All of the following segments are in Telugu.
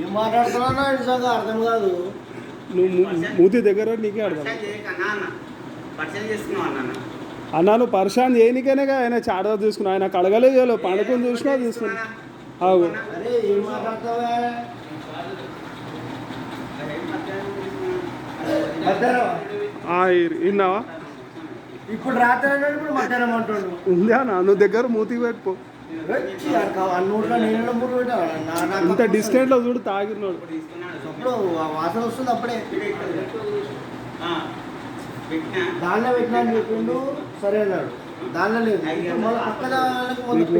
ఏం మాట్లాడుతున్నా నిజంగా అర్థం కాదు. నువ్వు మూతి దగ్గర నీకే అర్థం. అన్నా నువ్వు పరిశాన్ చేయనికేనేగా ఆయన చార్జర్ తీసుకున్నా, ఆయన కడగలేదు పండుకొని చూసినా తీసుకున్నా. అవు అరే ఏం మాట్లాడతావా? విన్నావా? ఇప్పుడు రాత్రి అన్నాడు, ఇప్పుడు మధ్యాహ్నం అంటాడు. ఉందా నా నువ్వు దగ్గర మూతి పెట్టుకో. అన్నూట్లో నేను మూడు పెట్టా. ఇంత డిస్టెంట్లో చూడు తాగినాడు. అప్పుడు వాసన వస్తుంది అప్పుడే. దానిలో పెట్టినా అని చెప్పిండు, సరే అన్నాడు. దానిలో లేదు. నీకు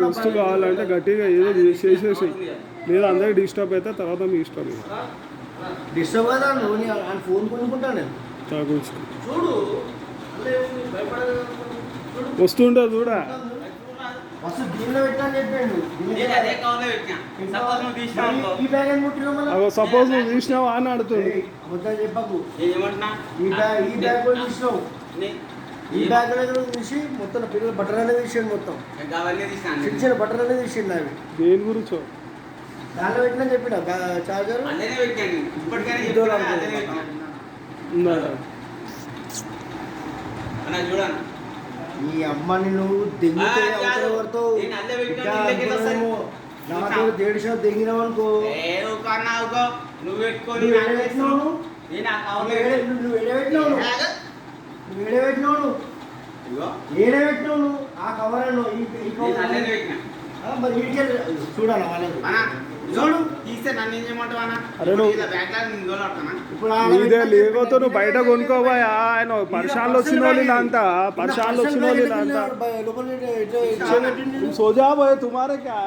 వస్తు కావాలంటే గట్టిగా ఏదో చేసేసి, లేదా అందరికి డిస్టర్బ్ అయితే తర్వాత మీ ఇష్టం. డిస్టర్బ్ కదా నువ్వు ఆయన ఫోన్ కొనుక్కుంటాను నేను. చూడు వస్తుంటా చూడా. ఫస్ట్ దీనిలో పెట్టా అని చెప్పిండు. ఈ బ్యాగ్ అని ముట్టినా సపోజ్ నువ్వు తీసినావా అని అడుగుతుంది. మొత్తం చెప్పకు. ఈ బ్యాగ్ కూడా తీసినావు. ఈ బ్యాగ్ అనేది తీసి మొత్తం పిల్లల బట్టలు అనేది తీసాడు. మొత్తం చిన్న చిన్న బట్టలు అనేది తీసిండు అవి. దేని గురించో దానిలో పెట్టినా చెప్పిన చార్జర్ ఈ అమ్మని నువ్వు దెంగితే ఎవరితో నాకు 150 దెంగినావు అనుకో. నువ్వు ఎడబెట్టినావు ఆ కవర్ మరి ఇంటికి చూడాలి వాళ్ళకి. చూడు తీస్తే నన్ను ఏం చేయమంటావా? ఇదే లేకపోతే నువ్వు బయట కొనుక్కోబోయా. ఆయన పరిశాన్లు వచ్చిన వాళ్ళు అంతా పరిశాన్లు వచ్చిన వాళ్ళు అంతా సోజా పోయే తుమారే క్యా